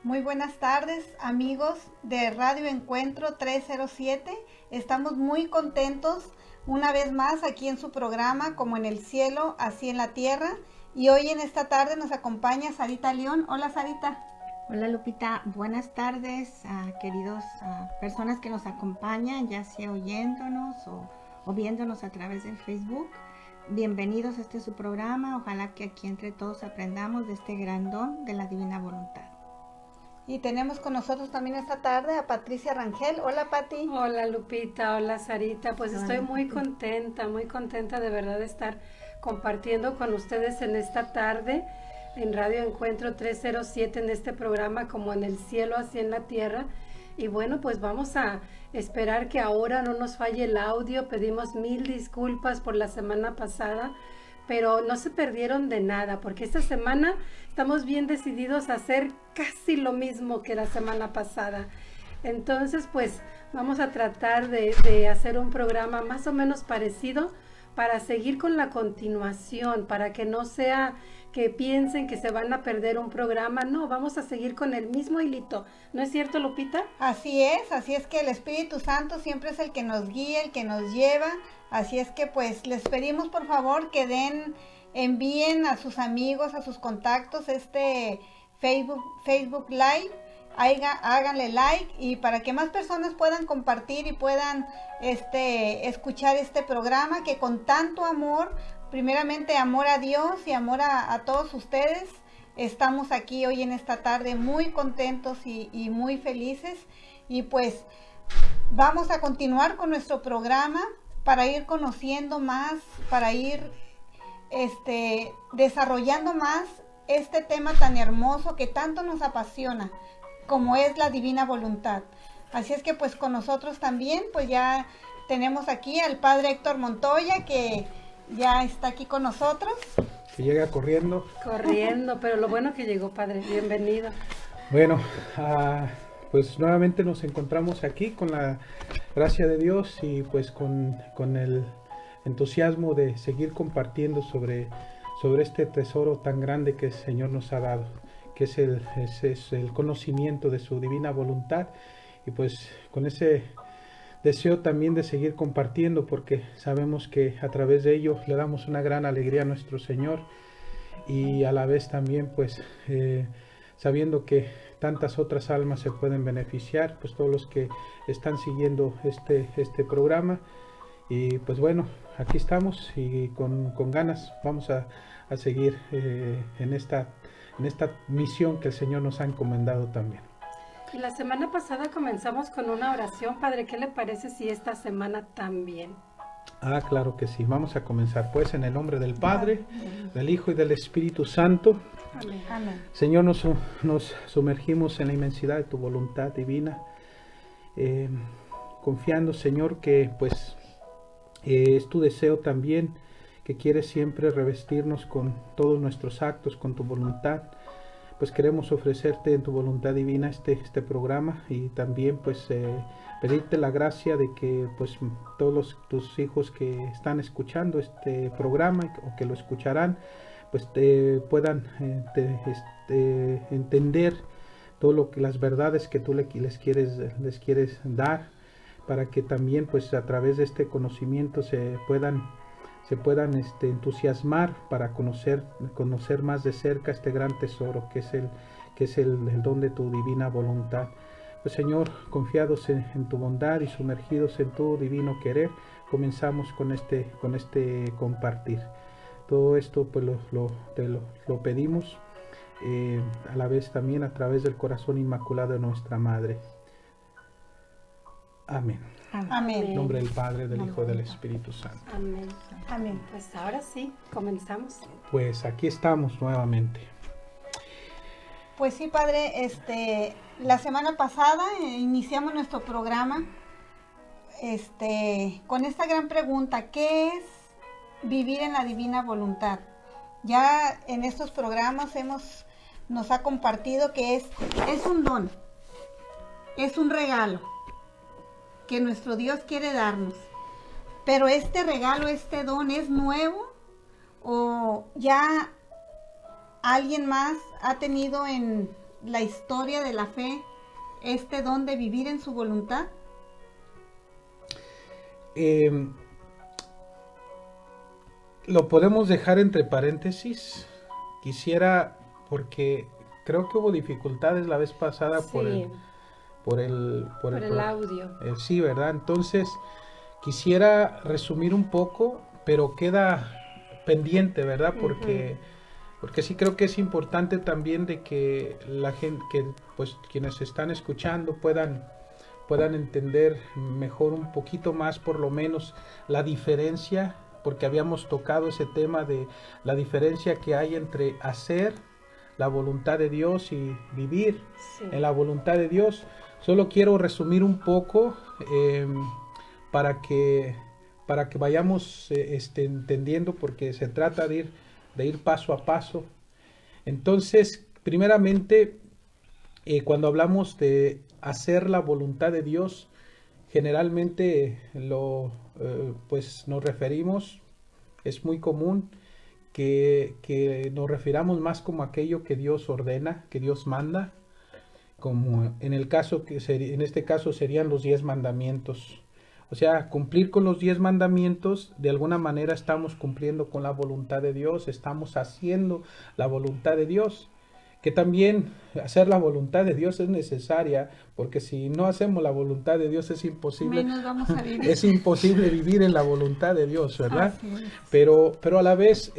Muy buenas tardes, amigos de Radio Encuentro 307. Estamos muy contentos una vez más aquí en su programa, como en el cielo, así en la tierra. Y hoy en esta tarde nos acompaña Sarita León. Hola, Sarita. Hola, Lupita. Buenas tardes, queridos personas que nos acompañan, ya sea oyéndonos o viéndonos a través del Facebook. Bienvenidos a su programa. Ojalá que aquí entre todos aprendamos de este gran don de la divina voluntad. Y tenemos con nosotros también esta tarde a Patricia Rangel. Hola, Pati. Hola, Lupita. Hola, Sarita. Pues Hola, estoy muy contenta de verdad de estar compartiendo con ustedes en esta tarde en Radio Encuentro 307, en este programa como en el cielo, así en la tierra. Y bueno, pues vamos a esperar que ahora no nos falle el audio. Pedimos 1000 disculpas por la semana pasada, pero no se perdieron de nada, porque esta semana estamos bien decididos a hacer casi lo mismo que la semana pasada. Entonces, pues vamos a tratar de hacer un programa más o menos parecido para seguir con la continuación, para que no sea que piensen que se van a perder un programa. No, vamos a seguir con el mismo hilito. ¿No es cierto, Lupita? Así es que el Espíritu Santo siempre es el que nos guía, el que nos lleva. Así es que pues les pedimos por favor que envíen a sus amigos, a sus contactos este Facebook Live. Háganle like y para que más personas puedan compartir y puedan escuchar este programa que con tanto amor, primeramente amor a Dios y amor a todos ustedes, estamos aquí hoy en esta tarde muy contentos y muy felices. Y pues vamos a continuar con nuestro programa para ir conociendo más, para ir desarrollando más este tema tan hermoso que tanto nos apasiona, como es la divina voluntad. Así es que pues con nosotros también pues ya tenemos aquí al padre Héctor Montoya, que ya está aquí con nosotros. Que llega corriendo. Corriendo, pero lo bueno que llegó, padre. Bienvenido. Bueno, pues nuevamente nos encontramos aquí con la gracia de Dios y pues con el entusiasmo de seguir compartiendo sobre este tesoro tan grande que el Señor nos ha dado, que es el conocimiento de su divina voluntad, y pues con ese deseo también de seguir compartiendo, porque sabemos que a través de ello le damos una gran alegría a nuestro Señor, y a la vez también pues sabiendo que tantas otras almas se pueden beneficiar, pues todos los que están siguiendo este programa. Y pues bueno, aquí estamos y con ganas vamos a seguir en esta misión que el Señor nos ha encomendado también. Y la semana pasada comenzamos con una oración, padre. ¿Qué le parece si esta semana también? Claro que sí. Vamos a comenzar pues en el nombre del Padre, del Hijo y del Espíritu Santo. Amén. Amén. Señor, nos sumergimos en la inmensidad de tu voluntad divina, confiando, Señor, que pues es tu deseo también, que quieres siempre revestirnos con todos nuestros actos, con tu voluntad. Pues queremos ofrecerte en tu voluntad divina este programa, y también pues pedirte la gracia de que pues todos tus hijos que están escuchando este programa o que lo escucharán, pues puedan entender todo lo que las verdades que tú les quieres dar, para que también pues a través de este conocimiento se puedan entusiasmar para conocer más de cerca este gran tesoro que es el don de tu divina voluntad. Pues Señor, confiados en tu bondad y sumergidos en tu divino querer, comenzamos con este compartir. Todo esto pues te lo pedimos a la vez también a través del corazón inmaculado de nuestra Madre. Amén. Amén. En nombre del Padre, del Hijo y del Espíritu Santo. Amén. Amén. Pues ahora sí, comenzamos. Pues aquí estamos nuevamente. Pues sí, padre, la semana pasada iniciamos nuestro programa con esta gran pregunta: ¿qué es vivir en la divina voluntad? Ya en estos programas nos ha compartido que es un don, es un regalo que nuestro Dios quiere darnos. Pero este regalo, este don, ¿es nuevo o ya alguien más ha tenido en la historia de la fe, este don de vivir en su voluntad? Lo podemos dejar entre paréntesis. Quisiera, porque creo que hubo dificultades la vez pasada Sí, por el audio. sí, ¿verdad? Entonces, quisiera resumir un poco, pero queda pendiente, ¿verdad? Porque sí creo que es importante también de que la gente, que pues quienes están escuchando puedan entender mejor, un poquito más por lo menos, la diferencia, porque habíamos tocado ese tema de la diferencia que hay entre hacer la voluntad de Dios y vivir en la voluntad de Dios. Solo quiero resumir un poco para que vayamos entendiendo, porque se trata de ir paso a paso. Entonces, primeramente, cuando hablamos de hacer la voluntad de Dios, generalmente pues nos referimos, es muy común que nos refiramos más como aquello que Dios ordena, que Dios manda, como en este caso serían los 10 mandamientos. O sea, cumplir con los 10 mandamientos, de alguna manera estamos cumpliendo con la voluntad de Dios, estamos haciendo la voluntad de Dios. Que también hacer la voluntad de Dios es necesaria, porque si no hacemos la voluntad de Dios es imposible. Menos vamos a vivir. Es imposible vivir en la voluntad de Dios, ¿verdad? Así es. Pero a la vez,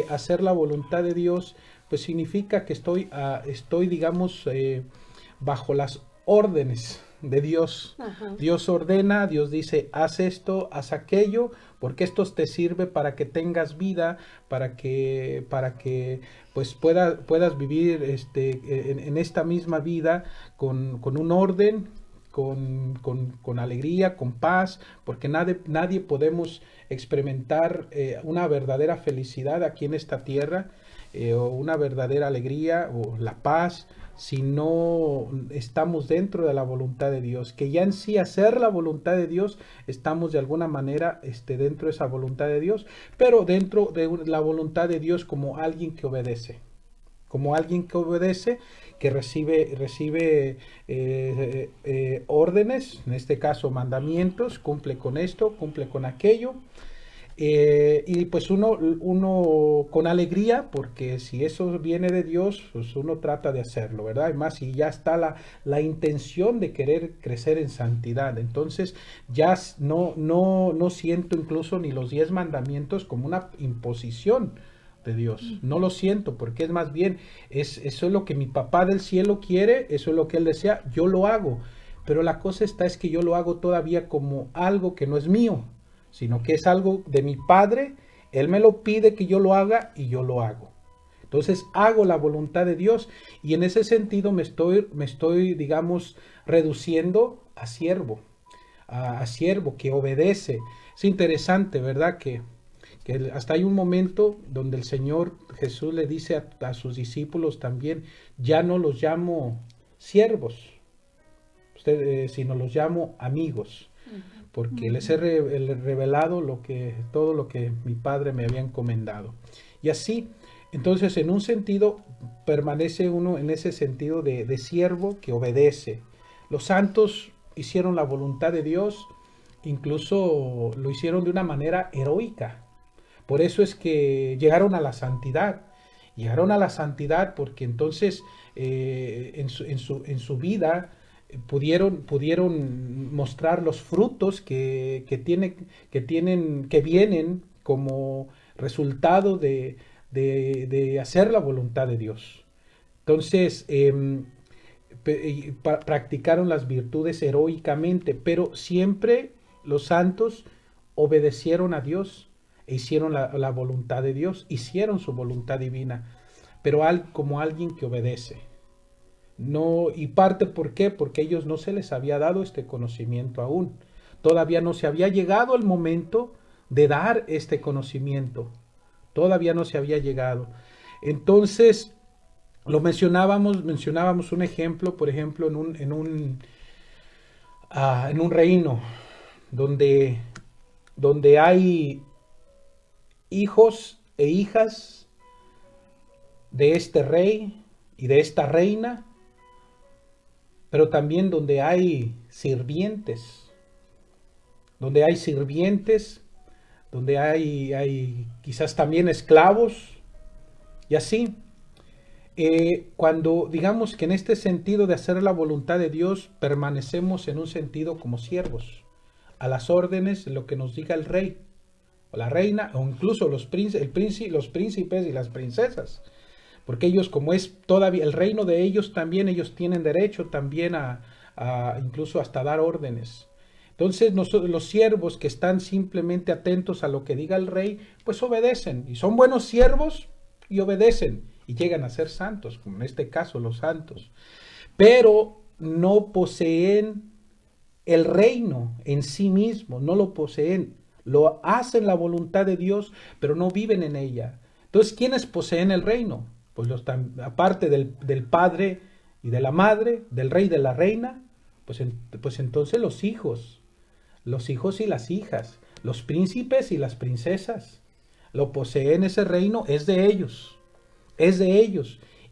hacer la voluntad de Dios, pues significa que estoy digamos, bajo las órdenes de Dios. Ajá. Dios ordena, Dios dice, haz esto, haz aquello, porque esto te sirve para que tengas vida, para que pues puedas vivir en esta misma vida con un orden, con alegría, con paz, porque nadie podemos experimentar una verdadera felicidad aquí en esta tierra, o una verdadera alegría o la paz, si no estamos dentro de la voluntad de Dios. Que ya en sí hacer la voluntad de Dios, estamos de alguna manera dentro de esa voluntad de Dios, pero dentro de la voluntad de Dios como alguien que obedece. Como alguien que obedece, que recibe órdenes, en este caso mandamientos, cumple con esto, cumple con aquello. Y pues uno con alegría, porque si eso viene de Dios, pues uno trata de hacerlo, ¿verdad? Además, si ya está la intención de querer crecer en santidad, entonces ya no siento incluso ni los 10 mandamientos como una imposición de Dios. No lo siento, porque es más bien, eso es lo que mi papá del cielo quiere, eso es lo que él desea, yo lo hago. Pero la cosa es que yo lo hago todavía como algo que no es mío, sino que es algo de mi Padre. Él me lo pide que yo lo haga y yo lo hago. Entonces hago la voluntad de Dios, y en ese sentido me estoy digamos, reduciendo a siervo, a siervo que obedece. Es interesante, ¿verdad? Que hasta hay un momento donde el Señor Jesús le dice a sus discípulos también, ya no los llamo siervos, sino los llamo amigos, porque les he revelado todo lo que mi Padre me había encomendado. Y así, entonces, en un sentido, permanece uno en ese sentido de siervo que obedece. Los santos hicieron la voluntad de Dios, incluso lo hicieron de una manera heroica. Por eso es que llegaron a la santidad. Llegaron a la santidad porque entonces en su vida pudieron mostrar los frutos que vienen como resultado de hacer la voluntad de Dios. Entonces practicaron las virtudes heroicamente, pero siempre los santos obedecieron a Dios e hicieron la voluntad de Dios, hicieron su voluntad divina, pero como alguien que obedece. No, y parte, ¿por qué? Porque a ellos no se les había dado este conocimiento aún. Todavía no se había llegado el momento de dar este conocimiento. Todavía no se había llegado. Entonces, mencionábamos un ejemplo, por ejemplo, en un reino donde hay hijos e hijas de este rey y de esta reina, pero también donde hay sirvientes, donde hay sirvientes, donde hay quizás también esclavos y así. Cuando digamos que en este sentido de hacer la voluntad de Dios permanecemos en un sentido como siervos, a las órdenes de lo que nos diga el rey o la reina o incluso los príncipes y las princesas, porque ellos como es todavía el reino de ellos también, ellos tienen derecho también a incluso hasta dar órdenes. Entonces nosotros, los siervos que están simplemente atentos a lo que diga el rey, pues obedecen y son buenos siervos y obedecen y llegan a ser santos, como en este caso los santos, pero no poseen el reino en sí mismo, no lo poseen, lo hacen la voluntad de Dios, pero no viven en ella. Entonces, ¿quiénes poseen el reino? Pues aparte del padre y de la madre, del rey y de la reina, pues entonces los hijos y las hijas, los príncipes y las princesas, lo poseen ese reino, es de ellos,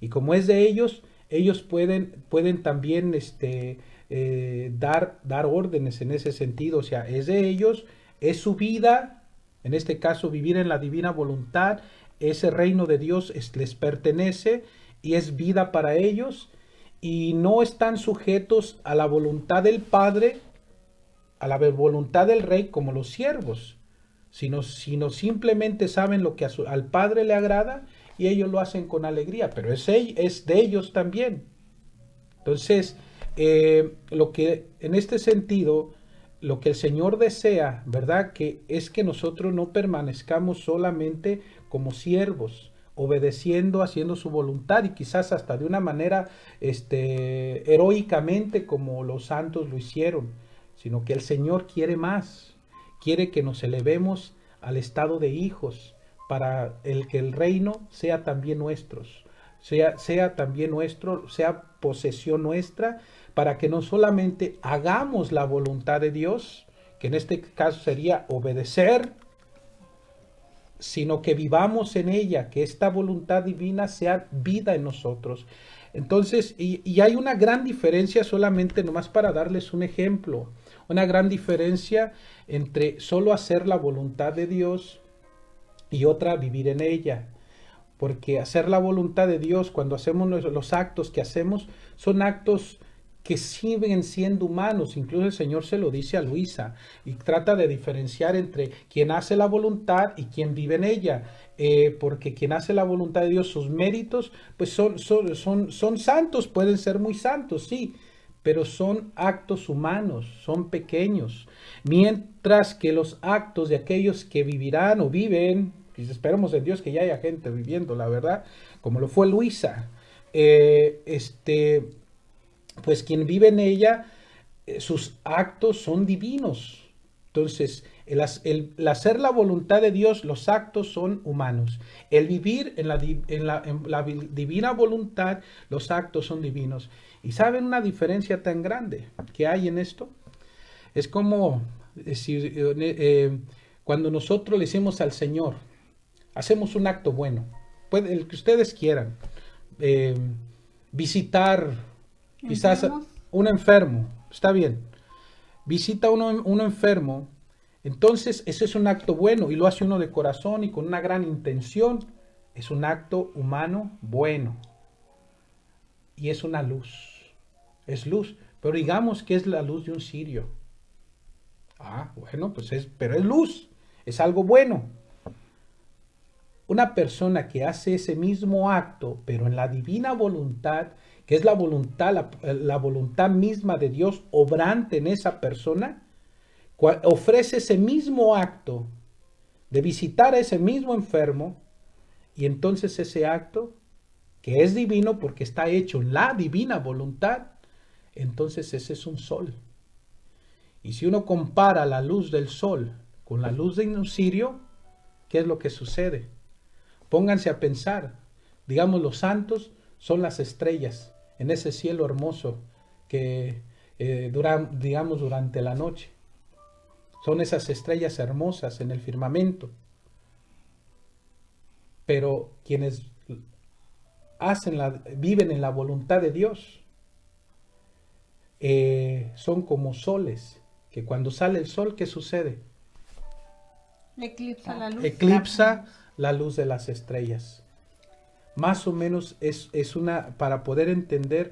y como es de ellos, ellos pueden también dar órdenes en ese sentido, o sea, es de ellos, es su vida, en este caso vivir en la divina voluntad, ese reino de Dios les pertenece y es vida para ellos y no están sujetos a la voluntad del Padre, a la voluntad del Rey como los siervos, sino simplemente saben lo que al Padre le agrada y ellos lo hacen con alegría, pero es de ellos también. Entonces, lo que en este sentido, lo que el Señor desea, ¿verdad? Que es que nosotros no permanezcamos solamente como siervos, obedeciendo, haciendo su voluntad y quizás hasta de una manera heroicamente como los santos lo hicieron, sino que el Señor quiere más, quiere que nos elevemos al estado de hijos para que el reino sea también nuestros, sea también nuestro, sea posesión nuestra, para que no solamente hagamos la voluntad de Dios, que en este caso sería obedecer, sino que vivamos en ella, que esta voluntad divina sea vida en nosotros. Entonces, y hay una gran diferencia solamente, nomás para darles un ejemplo, una gran diferencia entre solo hacer la voluntad de Dios y otra vivir en ella. Porque hacer la voluntad de Dios, cuando hacemos los actos que hacemos, son actos que siguen siendo humanos. Incluso el Señor se lo dice a Luisa y trata de diferenciar entre quien hace la voluntad y quien vive en ella. Porque quien hace la voluntad de Dios, sus méritos, pues son santos, pueden ser muy santos, sí, pero son actos humanos, son pequeños. Mientras que los actos de aquellos que vivirán o viven, pues esperemos en Dios que ya haya gente viviendo, la verdad, como lo fue Luisa, pues quien vive en ella, sus actos son divinos. Entonces, el hacer la voluntad de Dios, los actos son humanos. El vivir en la divina voluntad, los actos son divinos. ¿Y saben una diferencia tan grande que hay en esto? Es como decir, cuando nosotros le decimos al Señor, hacemos un acto bueno, el que ustedes quieran, visitar quizás un enfermo, está bien, visita un enfermo, entonces ese es un acto bueno y lo hace uno de corazón y con una gran intención, es un acto humano bueno y es una luz, es luz, pero digamos que es la luz de un cirio. Bueno, pues pero es luz, es algo bueno. Una persona que hace ese mismo acto, pero en la divina voluntad, que es la voluntad misma de Dios obrante en esa persona, ofrece ese mismo acto de visitar a ese mismo enfermo, y entonces ese acto, que es divino porque está hecho en la divina voluntad, entonces ese es un sol. Y si uno compara la luz del sol con la luz de un cirio, ¿qué es lo que sucede? Pónganse a pensar, digamos, los santos son las estrellas en ese cielo hermoso que digamos durante la noche. Son esas estrellas hermosas en el firmamento. Pero quienes viven en la voluntad de Dios, son como soles, que cuando sale el sol, ¿qué sucede? Eclipsa la luz. Eclipsa la luz de las estrellas. Más o menos es una, para poder entender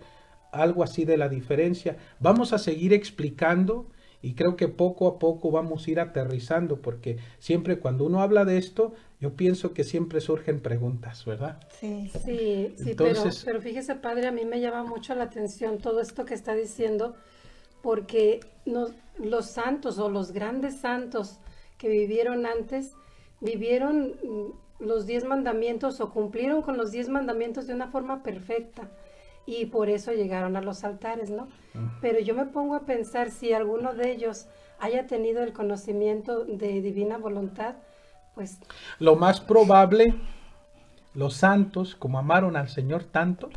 algo así de la diferencia. Vamos a seguir explicando y creo que poco a poco vamos a ir aterrizando, porque siempre cuando uno habla de esto, yo pienso que siempre surgen preguntas, ¿verdad? Sí. Sí, Entonces, pero fíjese, padre, a mí me llama mucho la atención todo esto que está diciendo, porque los santos o los grandes santos que vivieron antes, vivieron los 10 mandamientos o cumplieron con los 10 mandamientos de una forma perfecta y por eso llegaron a los altares, ¿no? Pero yo me pongo a pensar si alguno de ellos haya tenido el conocimiento de divina voluntad, pues lo más probable, los santos, como amaron al Señor tanto,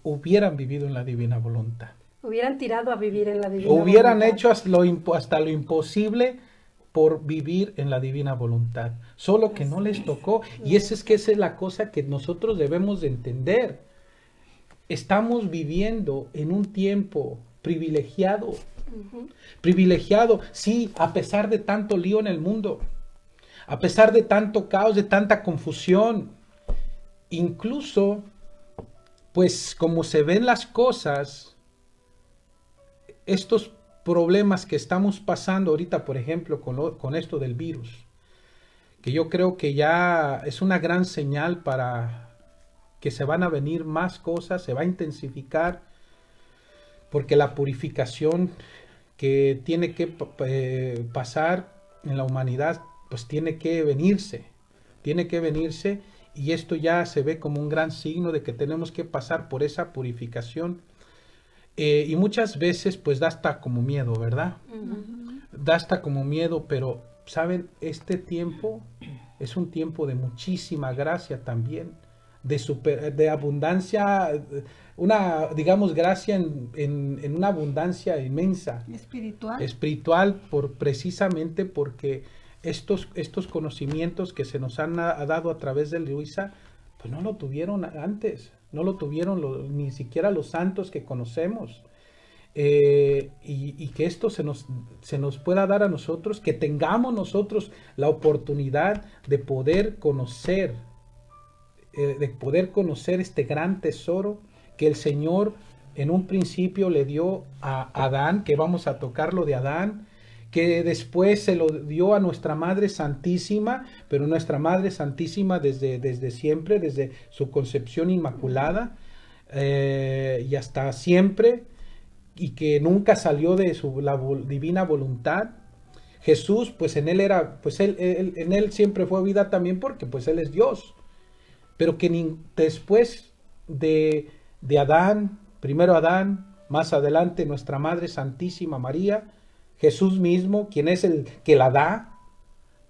hubieran vivido en la divina voluntad. hubieran tirado a vivir en la divina voluntad. Hubieran hecho hasta lo imposible por vivir en la divina voluntad. Solo que no les tocó. Y esa es la cosa que nosotros debemos de entender. Estamos viviendo en un tiempo privilegiado. Privilegiado, sí, a pesar de tanto lío en el mundo. A pesar de tanto caos, de tanta confusión. Incluso, pues como se ven las cosas, estos problemas que estamos pasando ahorita, por ejemplo, con esto del virus, que yo creo que ya es una gran señal para que se van a venir más cosas, se va a intensificar, porque la purificación que tiene que pasar en la humanidad, pues tiene que venirse, y esto ya se ve como un gran signo de que tenemos que pasar por esa purificación. Y muchas veces pues da hasta como miedo, ¿verdad? Da hasta como miedo, pero ¿saben? Este tiempo es un tiempo de muchísima gracia también, de abundancia, digamos, gracia en una abundancia inmensa. Espiritual, precisamente porque estos conocimientos que se nos han dado a través de Luisa, pues no lo tuvieron antes. No lo tuvieron ni siquiera los santos que conocemos. Y que esto se nos pueda dar a nosotros, que tengamos nosotros la oportunidad de poder conocer este gran tesoro que el Señor en un principio le dio a Adán, que vamos a tocar lo de Adán, que después se lo dio a nuestra Madre Santísima, pero nuestra Madre Santísima desde siempre, desde su concepción inmaculada, y hasta siempre, y que nunca salió de la divina voluntad. Jesús, pues en él en él siempre fue vida también, porque pues él es Dios, pero que después de Adán, primero Adán, más adelante nuestra Madre Santísima María, Jesús mismo, quien es el que la da,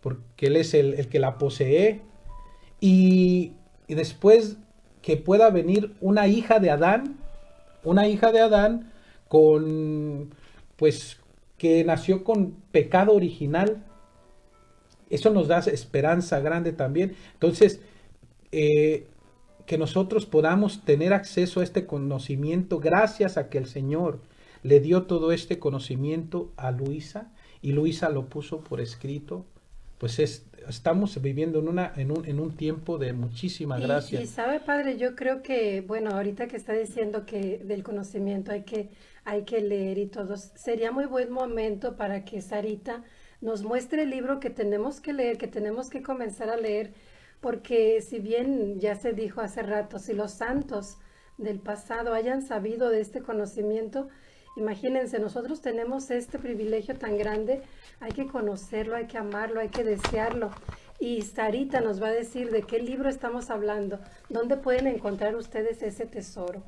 porque Él es el que la posee, y después que pueda venir una hija de Adán pues que nació con pecado original. Eso nos da esperanza grande también. Entonces, que nosotros podamos tener acceso a este conocimiento gracias a que el Señor le dio todo este conocimiento a Luisa, y Luisa lo puso por escrito. Pues estamos viviendo en un tiempo de muchísima gracia. Y sabe, padre, yo creo que, bueno, ahorita que está diciendo que del conocimiento hay que leer y todo, sería muy buen momento para que Sarita nos muestre el libro que tenemos que leer, que tenemos que comenzar a leer, porque si bien ya se dijo hace rato, si los santos del pasado hayan sabido de este conocimiento, imagínense, nosotros tenemos este privilegio tan grande, hay que conocerlo, hay que amarlo, hay que desearlo. Y Sarita nos va a decir de qué libro estamos hablando, dónde pueden encontrar ustedes ese tesoro.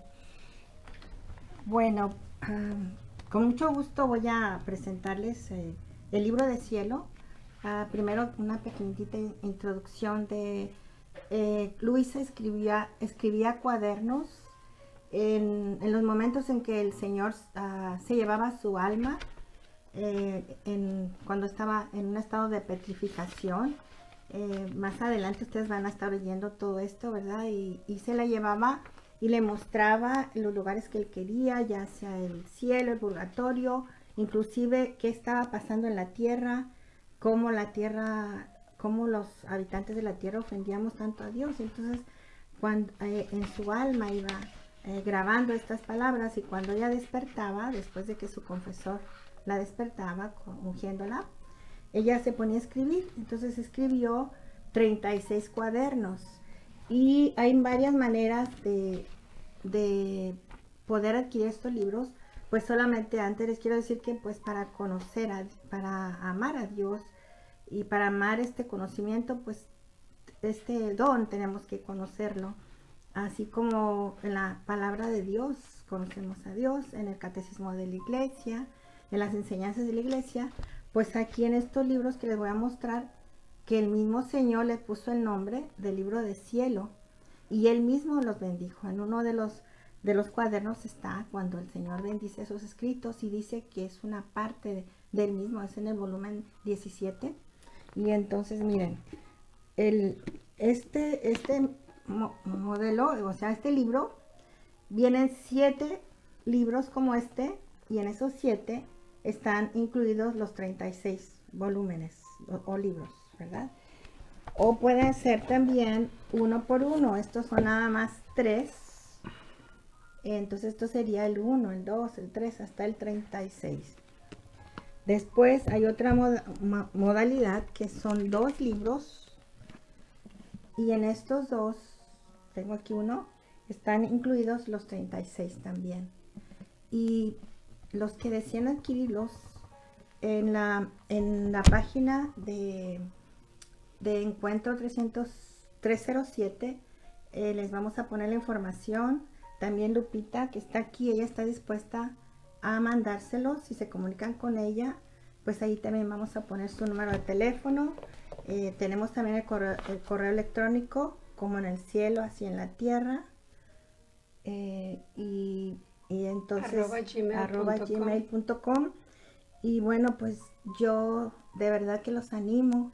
Bueno, con mucho gusto voy a presentarles el libro de cielo. Primero una pequeñita introducción de Luisa escribía cuadernos en los momentos en que el Señor se llevaba su alma, cuando estaba en un estado de petrificación. Más adelante ustedes van a estar oyendo todo esto, ¿verdad? Y se la llevaba, y le mostraba los lugares que él quería, ya sea el cielo, el purgatorio, inclusive qué estaba pasando en la tierra, cómo los habitantes de la tierra ofendíamos tanto a Dios. Entonces, cuando en su alma iba grabando estas palabras, y cuando ella despertaba, después de que su confesor la despertaba, ungiéndola, ella se ponía a escribir. Entonces escribió 36 cuadernos, y hay varias maneras de poder adquirir estos libros. Pues solamente antes les quiero decir que pues para para amar a Dios y para amar este conocimiento, pues este don tenemos que conocerlo. Así como en la palabra de Dios conocemos a Dios, en el catecismo de la iglesia, en las enseñanzas de la iglesia, pues aquí en estos libros que les voy a mostrar, que el mismo Señor le puso el nombre del libro de cielo, y él mismo los bendijo. En uno de los cuadernos está cuando el Señor bendice esos escritos, y dice que es una parte del mismo, es en el volumen 17. Y entonces miren, este modelo, o sea, este libro, vienen 7 libros como este, y en esos 7 están incluidos los 36 volúmenes o libros, ¿verdad? O pueden ser también uno por uno. Estos son nada más 3. Entonces esto sería el 1, el 2, el 3, hasta el 36. Después hay otra modalidad que son 2 libros. Y en estos 2, tengo aquí uno, están incluidos los 36 también. Y los que desean adquirirlos, en la página de Encuentro 307, les vamos a poner la información. También Lupita, que está aquí, ella está dispuesta a mandárselos. Si se comunican con ella, pues ahí también vamos a poner su número de teléfono. Tenemos también el correo electrónico, como en el cielo, así en la tierra. Y entonces @gmail.com. Y bueno, pues yo de verdad que los animo,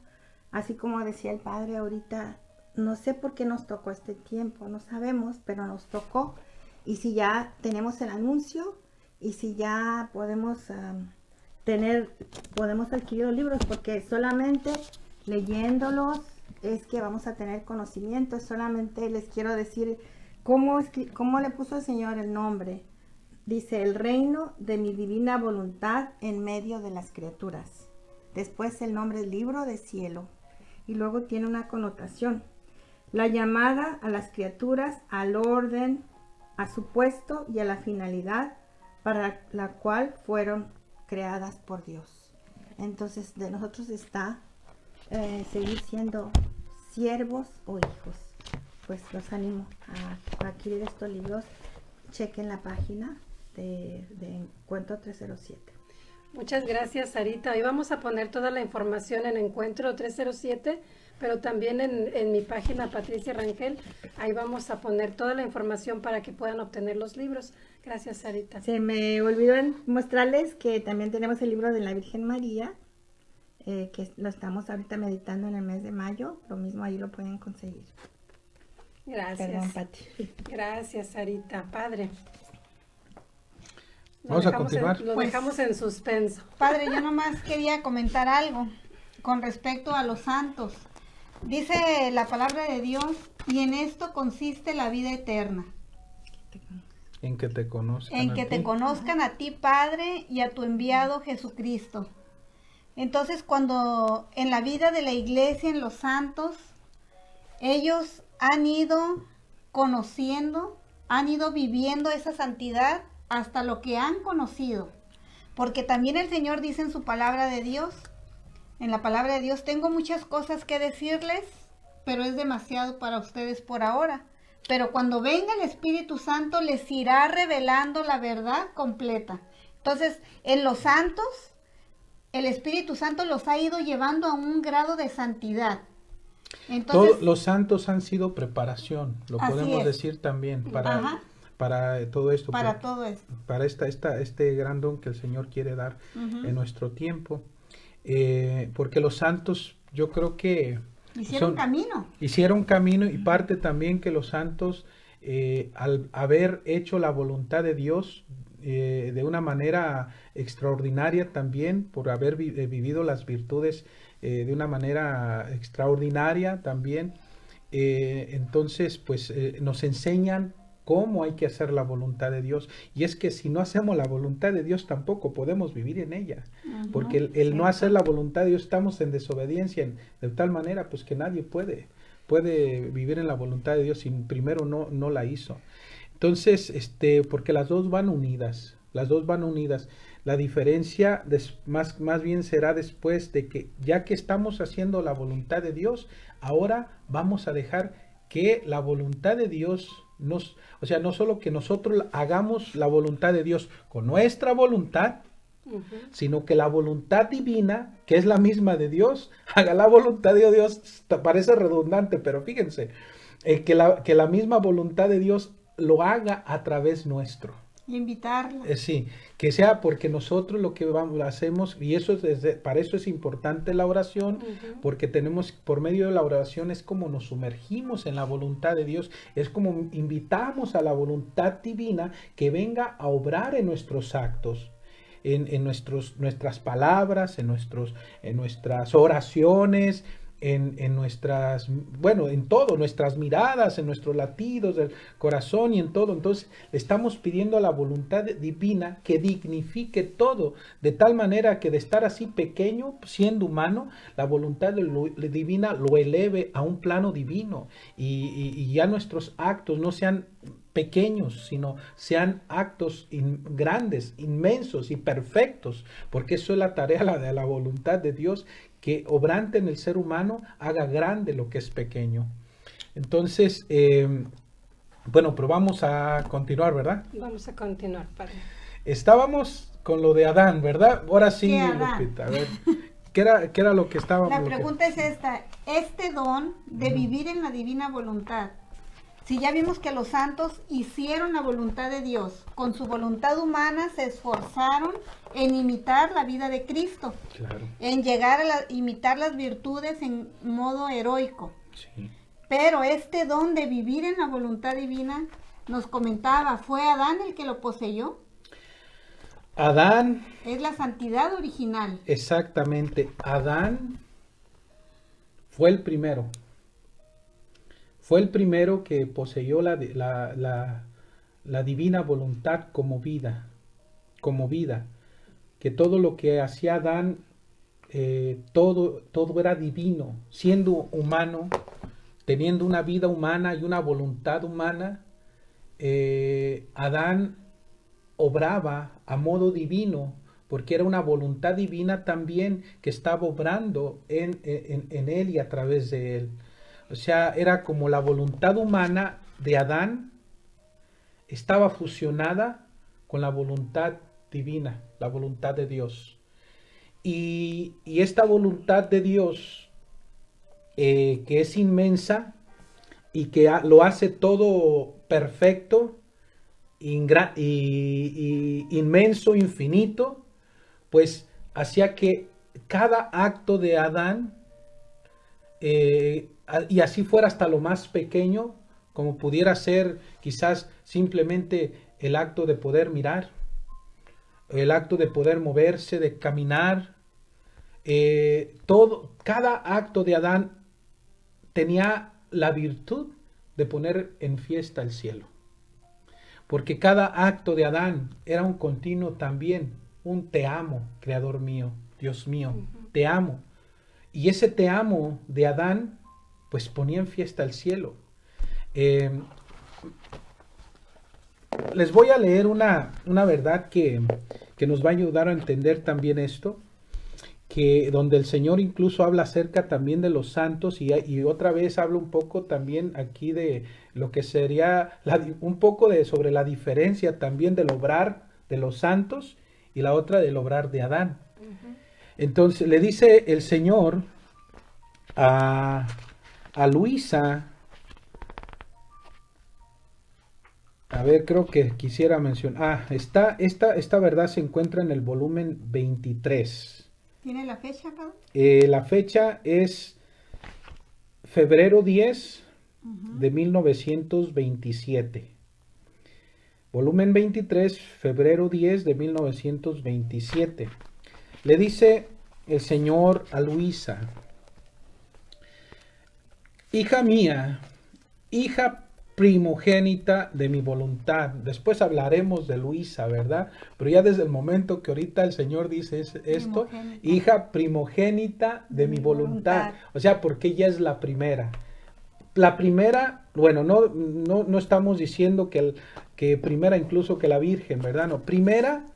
así como decía el padre ahorita, no sé por qué nos tocó este tiempo, no sabemos, pero nos tocó. Y si ya tenemos el anuncio, y si ya podemos adquirir los libros, porque solamente leyéndolos es que vamos a tener conocimiento. Solamente les quiero decir cómo le puso el Señor el nombre. Dice: el reino de mi divina voluntad en medio de las criaturas. Después el nombre del libro de cielo. Y luego tiene una connotación: la llamada a las criaturas al orden, a su puesto y a la finalidad para la cual fueron creadas por Dios. Entonces de nosotros está seguir siendo siervos o hijos. Pues los animo a adquirir estos libros. Chequen la página de Encuentro 307. Muchas gracias, Sarita. Hoy vamos a poner toda la información en Encuentro 307, pero también en mi página Patricia Rangel. Ahí vamos a poner toda la información para que puedan obtener los libros. Gracias, Sarita. Se me olvidó mostrarles que también tenemos el libro de la Virgen María, que lo estamos ahorita meditando en el mes de mayo. Lo mismo ahí lo pueden conseguir. Gracias. Perdón, Pati. Gracias, Sarita. Padre. Vamos a continuar. Lo dejamos en suspenso. Padre, yo nomás quería comentar algo con respecto a los santos. Dice la palabra de Dios: y en esto consiste la vida eterna. En que te conozcan. En que te conozcan a ti, Padre, y a tu enviado Jesucristo. Entonces, cuando en la vida de la iglesia, en los santos, ellos han ido conociendo, han ido viviendo esa santidad hasta lo que han conocido. Porque también el Señor dice en su palabra de Dios, en la palabra de Dios: tengo muchas cosas que decirles, pero es demasiado para ustedes por ahora. Pero cuando venga el Espíritu Santo les irá revelando la verdad completa. Entonces, en los santos, el Espíritu Santo los ha ido llevando a un grado de santidad. Entonces, todos los santos han sido preparación, lo podemos decir también, para todo esto. Para todo esto. Para este gran don que el Señor quiere dar en nuestro tiempo. Porque los santos, yo creo que hicieron camino. Hicieron camino, y parte también que los santos al haber hecho la voluntad de Dios de una manera extraordinaria también, por haber vivido las virtudes de una manera extraordinaria también, entonces pues nos enseñan cómo hay que hacer la voluntad de Dios. Y es que si no hacemos la voluntad de Dios tampoco podemos vivir en ella, porque el no hacer la voluntad de Dios estamos en desobediencia de tal manera pues que nadie puede vivir en la voluntad de Dios si primero no la hizo. Entonces, porque las dos van unidas. La diferencia más bien será después de que ya que estamos haciendo la voluntad de Dios, ahora vamos a dejar que la voluntad de Dios o sea, no solo que nosotros hagamos la voluntad de Dios con nuestra voluntad, sino que la voluntad divina, que es la misma de Dios, haga la voluntad de Dios. Parece redundante, pero fíjense, que la misma voluntad de Dios lo haga a través nuestro. Y invitarla. Sí, que sea porque nosotros lo que hacemos, y para eso es importante la oración, porque por medio de la oración es como nos sumergimos en la voluntad de Dios, es como invitamos a la voluntad divina que venga a obrar en nuestros actos, en nuestras palabras, en nuestras oraciones, en nuestras, en todo, nuestras miradas, en nuestros latidos del corazón y en todo. Entonces le estamos pidiendo a la voluntad divina que dignifique todo, de tal manera que de estar así pequeño, siendo humano, la voluntad divina lo eleve a un plano divino y ya nuestros actos no sean pequeños, sino sean actos grandes, inmensos y perfectos, porque eso es la tarea de la voluntad de Dios, que obrante en el ser humano haga grande lo que es pequeño. Entonces, pero vamos a continuar, ¿verdad? Vamos a continuar, padre. Estábamos con lo de Adán, ¿verdad? Ahora sí, Lupita, a ver, ¿qué era lo que estábamos? La pregunta es esta, este don de vivir en la divina voluntad, si ya vimos que los santos hicieron la voluntad de Dios, con su voluntad humana se esforzaron en imitar la vida de Cristo, claro, en llegar a imitar las virtudes en modo heroico. Sí. Pero este don de vivir en la voluntad divina, nos comentaba, ¿fue Adán el que lo poseyó? Adán. Es la santidad original. Exactamente, Adán fue el primero. Fue el primero que poseyó la divina voluntad como vida, que todo lo que hacía Adán, todo era divino, siendo humano, teniendo una vida humana y una voluntad humana. Adán obraba a modo divino, porque era una voluntad divina también que estaba obrando en él y a través de él. O sea, era como la voluntad humana de Adán estaba fusionada con la voluntad divina, la voluntad de Dios. Y esta voluntad de Dios, que es inmensa y que lo hace todo perfecto, inmenso, infinito, pues hacía que cada acto de Adán, y así fuera hasta lo más pequeño, como pudiera ser quizás simplemente el acto de poder mirar, el acto de poder moverse, de caminar, cada acto de Adán tenía la virtud de poner en fiesta el cielo, porque cada acto de Adán era un continuo también, un te amo, Creador mío, Dios mío, te amo. Y ese te amo de Adán pues ponía en fiesta el cielo. Les voy a leer una verdad que nos va a ayudar a entender también esto, que donde el Señor incluso habla acerca también de los santos y otra vez habla un poco también aquí de lo que sería un poco sobre la diferencia también del obrar de los santos y la otra del obrar de Adán. Entonces le dice el Señor a Luisa, a ver, creo que quisiera mencionar, esta verdad se encuentra en el volumen 23. ¿Tiene la fecha, padre? La fecha es febrero 10 de 1927. Volumen 23, febrero 10 de 1927. Le dice el Señor a Luisa: hija mía, hija primogénita de mi voluntad. Después hablaremos de Luisa, ¿verdad? Pero ya desde el momento que ahorita el Señor dice esto, hija primogénita de mi voluntad. O sea, porque ella es la primera. La primera, bueno, no estamos diciendo que primera incluso que la Virgen, ¿verdad? No, primera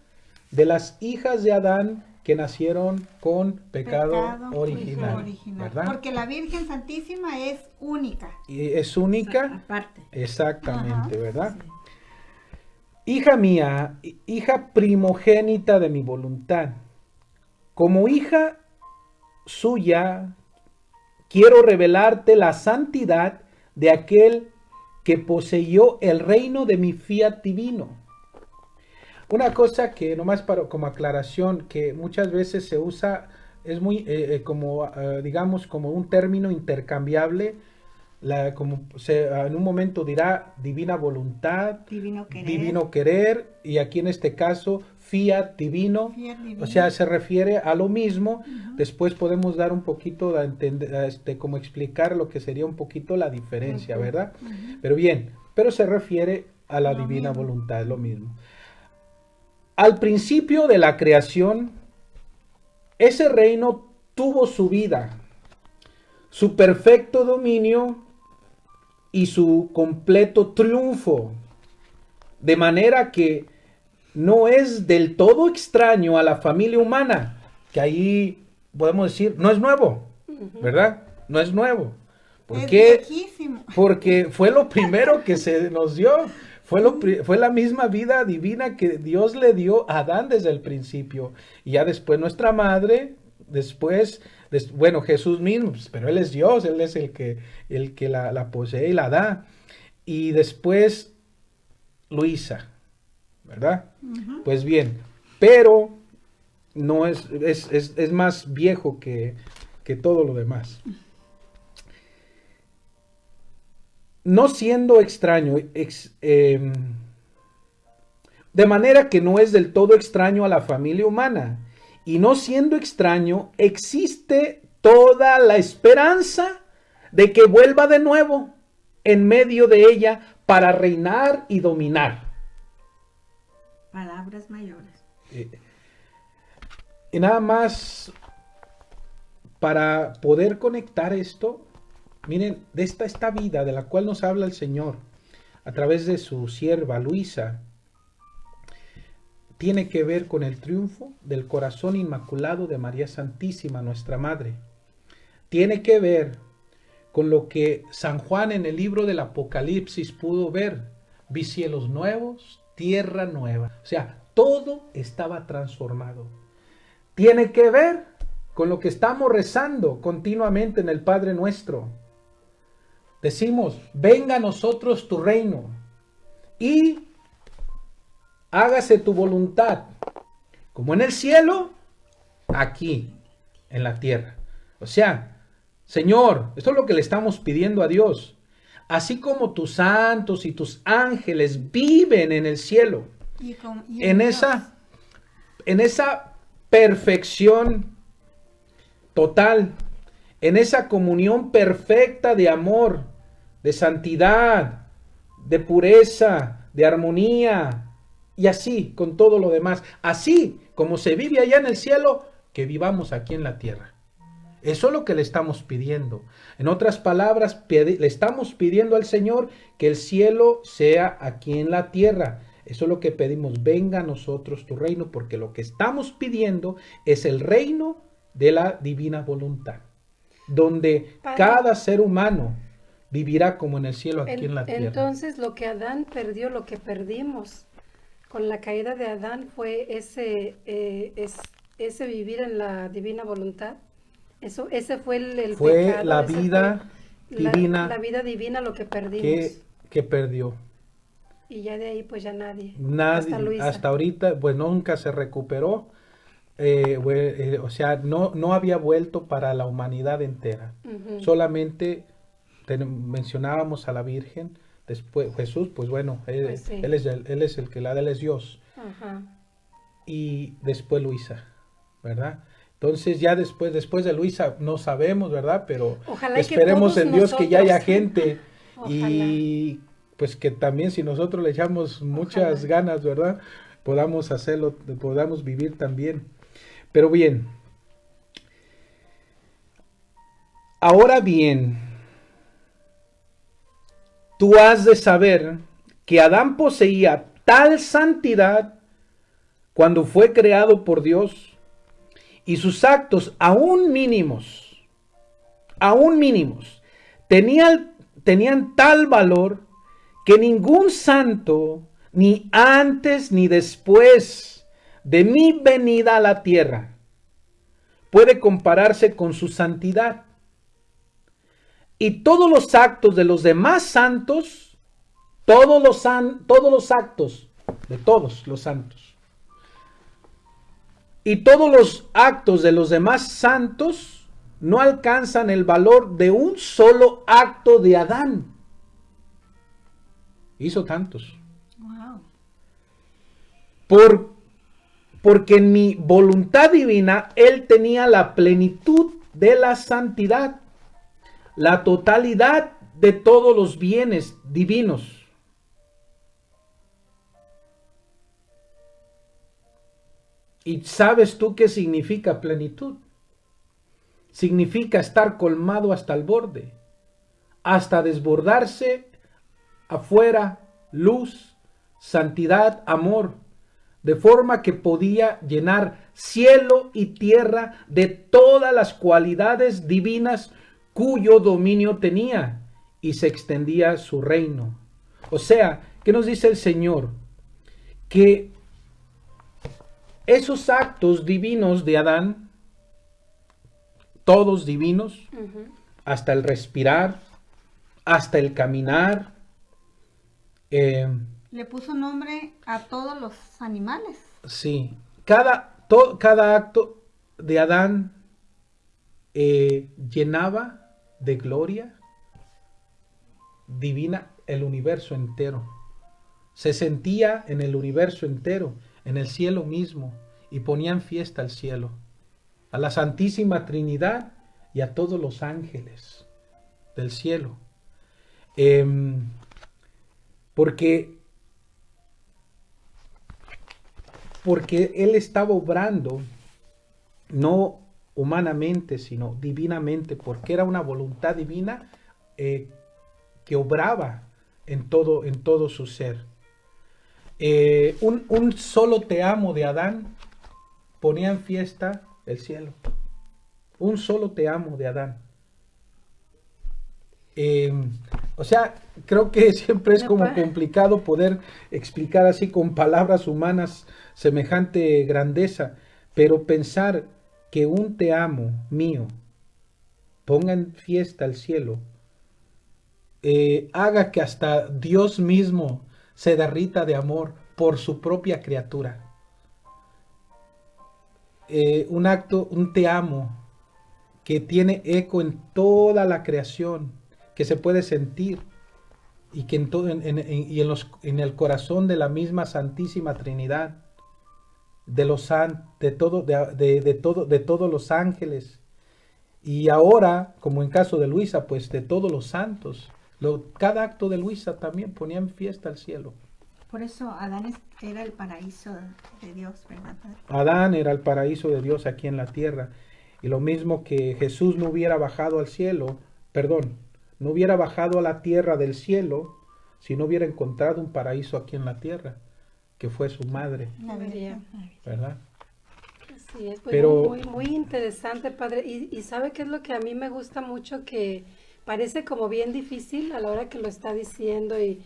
de las hijas de Adán que nacieron con pecado original, ¿verdad? Porque la Virgen Santísima es única. Y es única. Aparte. Exactamente, Ajá. ¿verdad? Sí. Hija mía, hija primogénita de mi voluntad, como hija suya, quiero revelarte la santidad de aquel que poseyó el reino de mi fiat divino. Una cosa que nomás como aclaración, que muchas veces se usa, es muy digamos como un término intercambiable, en un momento dirá divina voluntad, divino querer, y aquí en este caso fiat divino, o sea, se refiere a lo mismo. Después podemos dar un poquito a entender, como explicar lo que sería un poquito la diferencia, ¿verdad? Pero bien, pero se refiere a la divina voluntad, es lo mismo. Al principio de la creación, ese reino tuvo su vida, su perfecto dominio y su completo triunfo, de manera que no es del todo extraño a la familia humana, que ahí podemos decir, no es nuevo, ¿verdad? No es nuevo. ¿Por qué? Es viejísimo. Porque fue lo primero que se nos dio. Fue la misma vida divina que Dios le dio a Adán desde el principio. Y ya después nuestra madre, bueno, Jesús mismo, pues, pero Él es Dios, Él es el que la posee y la da. Y después Luisa, ¿verdad? Pues bien, pero no es más viejo que todo lo demás. No siendo extraño, de manera que no es del todo extraño a la familia humana, y no siendo extraño, existe toda la esperanza de que vuelva de nuevo en medio de ella para reinar y dominar. Palabras mayores. Y nada más para poder conectar esto. Miren, de esta vida de la cual nos habla el Señor a través de su sierva Luisa, tiene que ver con el triunfo del corazón inmaculado de María Santísima, nuestra Madre. Tiene que ver con lo que San Juan en el libro del Apocalipsis pudo ver. Vi cielos nuevos, tierra nueva. O sea, todo estaba transformado. Tiene que ver con lo que estamos rezando continuamente en el Padre Nuestro. Decimos, venga a nosotros tu reino y hágase tu voluntad, como en el cielo, aquí, en la tierra. O sea, Señor, esto es lo que le estamos pidiendo a Dios. Así como tus santos y tus ángeles viven en el cielo, en esa perfección total, en esa comunión perfecta de amor, de santidad, de pureza, de armonía, y así con todo lo demás. Así como se vive allá en el cielo, que vivamos aquí en la tierra. Eso es lo que le estamos pidiendo. En otras palabras, le estamos pidiendo al Señor que el cielo sea aquí en la tierra. Eso es lo que pedimos. Venga a nosotros tu reino, porque lo que estamos pidiendo es el reino de la divina voluntad, donde cada ser humano vivirá como en el cielo aquí en la tierra. Entonces lo que Adán perdió, lo que perdimos con la caída de Adán fue ese vivir en la divina voluntad. Ese fue el fue pecado, la vida divina, la vida divina lo que perdimos. Que perdió. Y ya de ahí pues ya nadie. Hasta ahorita pues nunca se recuperó. O sea, no había vuelto para la humanidad entera. Solamente mencionábamos a la Virgen, después Jesús, pues bueno, Pues sí. él es el que él es Dios. Ajá. Y después Luisa, ¿verdad? Entonces ya después de Luisa no sabemos, ¿verdad? Pero Ojalá y que esperemos todos en Dios que ya haya nosotros- gente Ojalá. y pues que también si nosotros le echamos muchas Ojalá. ganas, ¿verdad? Podamos hacerlo, podamos vivir también. Pero bien, ahora bien, tú has de saber que Adán poseía tal santidad cuando fue creado por Dios y sus actos aún mínimos, tenían tal valor que ningún santo, ni antes ni después de mi venida a la tierra, puede compararse con su santidad. Y todos los actos de los demás santos, todos los actos de todos los santos, y todos los actos de los demás santos no alcanzan el valor de un solo acto de Adán. Hizo tantos. Wow. Porque en mi voluntad divina él tenía la plenitud de la santidad, la totalidad de todos los bienes divinos. ¿Y sabes tú qué significa plenitud? Significa estar colmado hasta el borde, hasta desbordarse afuera, luz, santidad, amor, de forma que podía llenar cielo y tierra de todas las cualidades divinas cuyo dominio tenía, y se extendía su reino. O sea, ¿qué nos dice el Señor? Que esos actos divinos de Adán, todos divinos, Ujú. hasta el respirar, hasta el caminar, Le puso nombre a todos los animales. sí, cada acto de Adán llenaba de gloria divina el universo entero. Se sentía en el universo entero, en el cielo mismo, y ponía en fiesta al cielo, a la Santísima Trinidad y a todos los ángeles del cielo. Porque él estaba obrando no humanamente, sino divinamente, porque era una voluntad divina que obraba en todo su ser. Un solo te amo de Adán ponía en fiesta el cielo. Un solo te amo de Adán. O sea, creo que siempre es como complicado poder explicar así con palabras humanas semejante grandeza, pero pensar que un te amo mío ponga en fiesta el cielo, haga que hasta Dios mismo se derrita de amor por su propia criatura. Un te amo que tiene eco en toda la creación, que se puede sentir y que en el corazón de la misma Santísima Trinidad, de todos los ángeles, y ahora, como en caso de Luisa, pues de todos los santos. Cada acto de Luisa también ponía en fiesta al cielo. Por eso Adán era el paraíso de Dios, ¿verdad, Padre? Adán era el paraíso de Dios aquí en la tierra. Y lo mismo que Jesús no hubiera bajado al cielo, no hubiera bajado a la tierra del cielo si no hubiera encontrado un paraíso aquí en la tierra, que fue su madre, María. ¿verdad? Así es, pues Pero- muy, muy interesante, padre. Y sabe qué es lo que a mí me gusta mucho, que parece como bien difícil a la hora que lo está diciendo y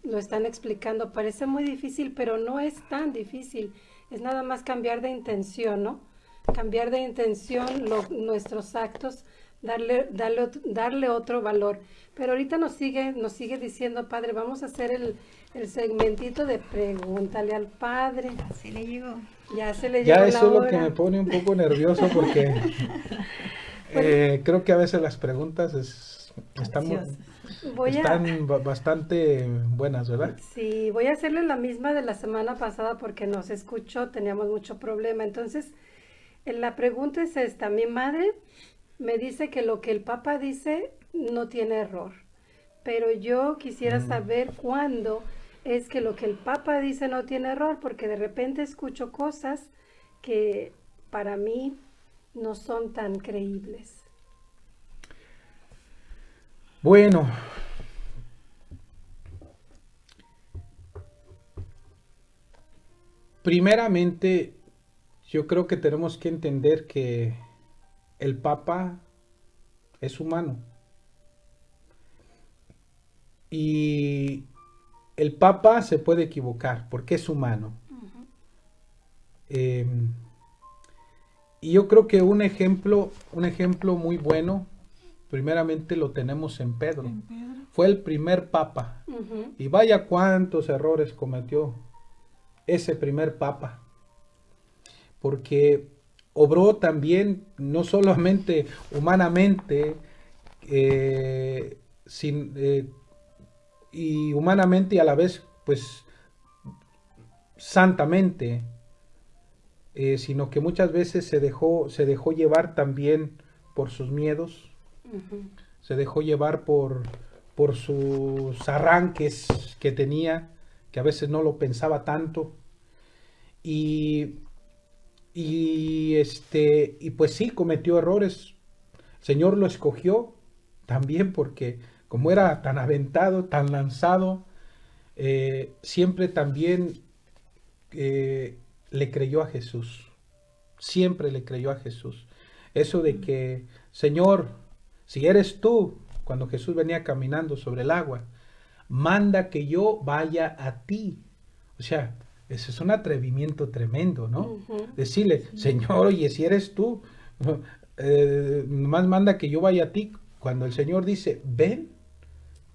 lo están explicando. Parece muy difícil, pero no es tan difícil. Es nada más cambiar de intención, ¿no? Cambiar de intención nuestros actos, darle otro valor. Pero ahorita nos sigue diciendo, padre, vamos a hacer el segmentito de pregúntale al padre. Así le llegó. Ya se le Ya llegó la eso es lo hora. que me pone un poco nervioso porque creo que a veces las preguntas Están bastante buenas, ¿verdad? Sí, voy a hacerle la misma de la semana pasada porque nos escuchó, teníamos mucho problema. Entonces, la pregunta es esta. Mi madre me dice que lo que el Papa dice no tiene error, pero yo quisiera saber cuándo es que lo que el Papa dice no tiene error, porque de repente escucho cosas que para mí no son tan creíbles. Bueno, primeramente yo creo que tenemos que entender que el Papa es humano. Y el Papa se puede equivocar porque es humano. Y yo creo que un ejemplo muy bueno, primeramente lo tenemos en Pedro. Fue el primer Papa. Y vaya cuántos errores cometió ese primer Papa. Porque obró también, no solamente humanamente, y humanamente y a la vez, pues, santamente, sino que muchas veces se dejó llevar también por sus miedos, se dejó llevar por sus arranques que tenía, que a veces no lo pensaba tanto, y pues sí, cometió errores. El Señor lo escogió también porque como era tan aventado, tan lanzado, siempre también le creyó a Jesús. Siempre le creyó a Jesús. Eso de que, Señor, si eres tú, cuando Jesús venía caminando sobre el agua, manda que yo vaya a ti. O sea, eso es un atrevimiento tremendo, ¿no? Decirle, Señor, oye, si eres tú, nomás manda que yo vaya a ti. Cuando el Señor dice, ven,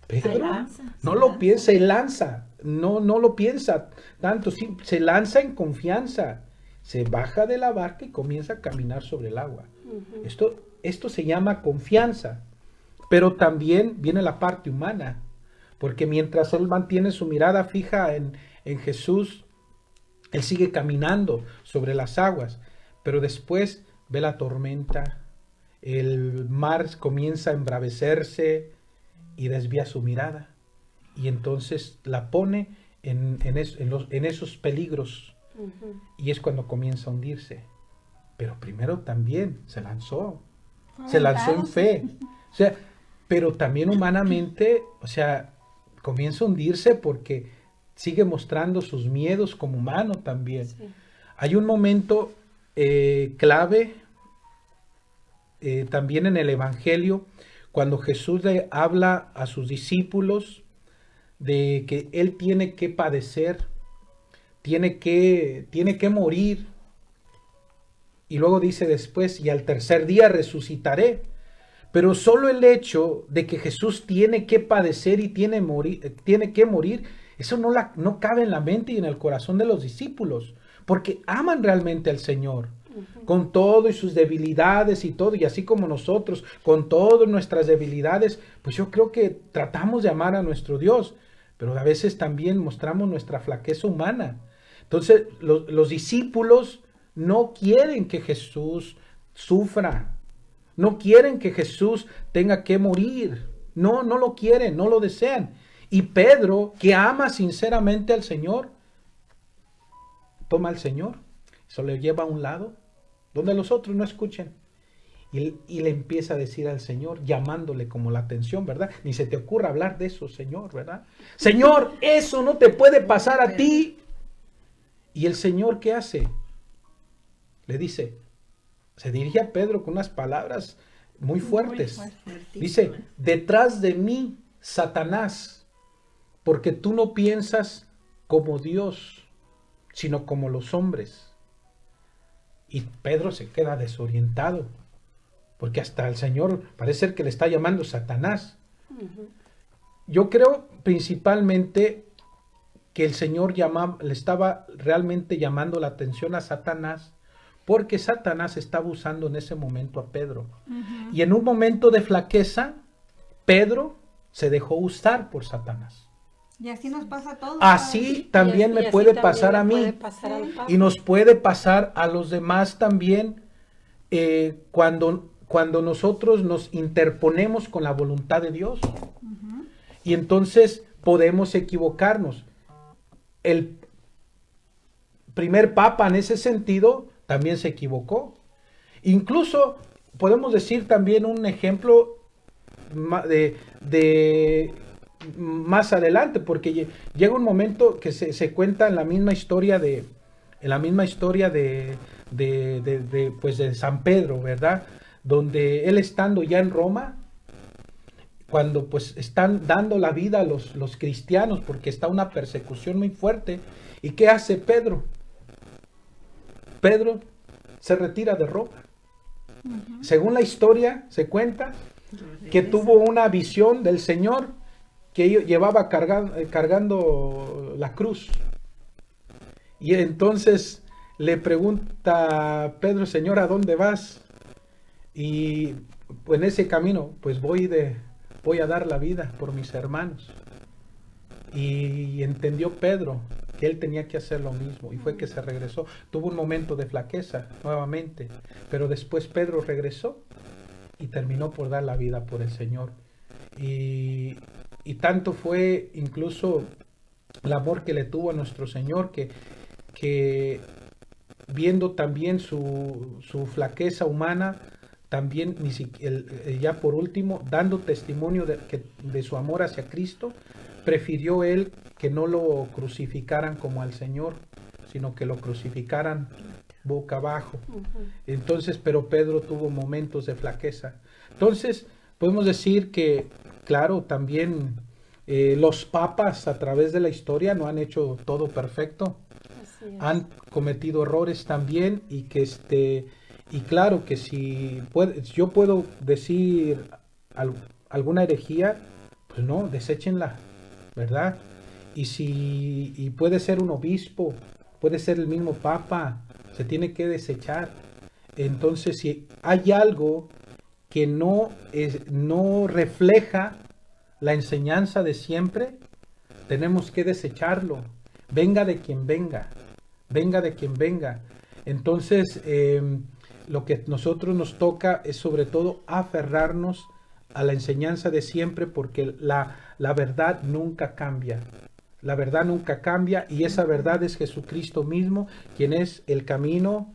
Pedro no lo piensa y lanza, no lo piensa tanto, sí, se lanza en confianza, se baja de la barca y comienza a caminar sobre el agua. Esto se llama confianza, pero también viene la parte humana, porque mientras él mantiene su mirada fija en Jesús, él sigue caminando sobre las aguas, pero después ve la tormenta, el mar comienza a embravecerse y desvía su mirada. Y entonces la pone en esos peligros. Y es cuando comienza a hundirse. Pero primero también se lanzó en fe. O sea, pero también humanamente, o sea, comienza a hundirse porque sigue mostrando sus miedos como humano también. Sí. Hay un momento clave también en el Evangelio, cuando Jesús le habla a sus discípulos de que Él tiene que padecer, tiene que morir, y luego dice después, y al tercer día resucitaré. Pero solo el hecho de que Jesús tiene que padecer y tiene que morir, eso no cabe en la mente y en el corazón de los discípulos, porque aman realmente al Señor. Con todo y sus debilidades y todo, y así como nosotros, con todas nuestras debilidades, pues yo creo que tratamos de amar a nuestro Dios, pero a veces también mostramos nuestra flaqueza humana. Entonces, los discípulos no quieren que Jesús sufra, no quieren que Jesús tenga que morir, no lo quieren, no lo desean. Y Pedro, que ama sinceramente al Señor, toma al Señor, se lo lleva a un lado, donde los otros no escuchen. Y le empieza a decir al Señor, llamándole como la atención, ¿verdad? Ni se te ocurra hablar de eso, Señor, ¿verdad? Señor, eso no te puede pasar a ti. Y el Señor, ¿qué hace? Le dice, se dirige a Pedro con unas palabras muy fuertes. Dice, detrás de mí, Satanás, porque tú no piensas como Dios, sino como los hombres. Y Pedro se queda desorientado, porque hasta el Señor parece ser que le está llamando Satanás. Yo creo principalmente que el Señor le estaba realmente llamando la atención a Satanás, porque Satanás estaba usando en ese momento a Pedro. Y en un momento de flaqueza, Pedro se dejó usar por Satanás. Y así nos pasa a todos. Así también me puede pasar a mí. Y nos puede pasar a los demás también cuando nosotros nos interponemos con la voluntad de Dios. Y entonces podemos equivocarnos. El primer papa en ese sentido también se equivocó. Incluso podemos decir también un ejemplo de más adelante, porque llega un momento que se cuenta en la misma historia de San Pedro, ¿verdad? Donde él estando ya en Roma, cuando pues están dando la vida a los cristianos, porque está una persecución muy fuerte. ¿Y qué hace Pedro? Pedro se retira de Roma. Según la historia se cuenta que tuvo una visión del Señor que llevaba cargando la cruz. Y entonces le pregunta Pedro: Señor, ¿a dónde vas? Y pues en ese camino pues voy a dar la vida por mis hermanos. Y entendió Pedro que él tenía que hacer lo mismo, y fue que se regresó. Tuvo un momento de flaqueza nuevamente, pero después Pedro regresó y terminó por dar la vida por el Señor. Y tanto fue incluso el amor que le tuvo a nuestro Señor, que viendo también su flaqueza humana, también ya por último, dando testimonio de su amor hacia Cristo, prefirió él que no lo crucificaran como al Señor, sino que lo crucificaran boca abajo. Entonces, pero Pedro tuvo momentos de flaqueza. Entonces, podemos decir que, claro, también los papas a través de la historia no han hecho todo perfecto. Han cometido errores también, y y claro que si yo puedo decir alguna herejía, pues no, deséchenla, ¿verdad? Y puede ser un obispo, puede ser el mismo papa, se tiene que desechar. Entonces, si hay algo que no refleja la enseñanza de siempre, tenemos que desecharlo, venga de quien venga. Entonces, lo que nosotros nos toca es sobre todo aferrarnos a la enseñanza de siempre, porque la verdad nunca cambia. La verdad nunca cambia, y esa verdad es Jesucristo mismo, quien es el camino,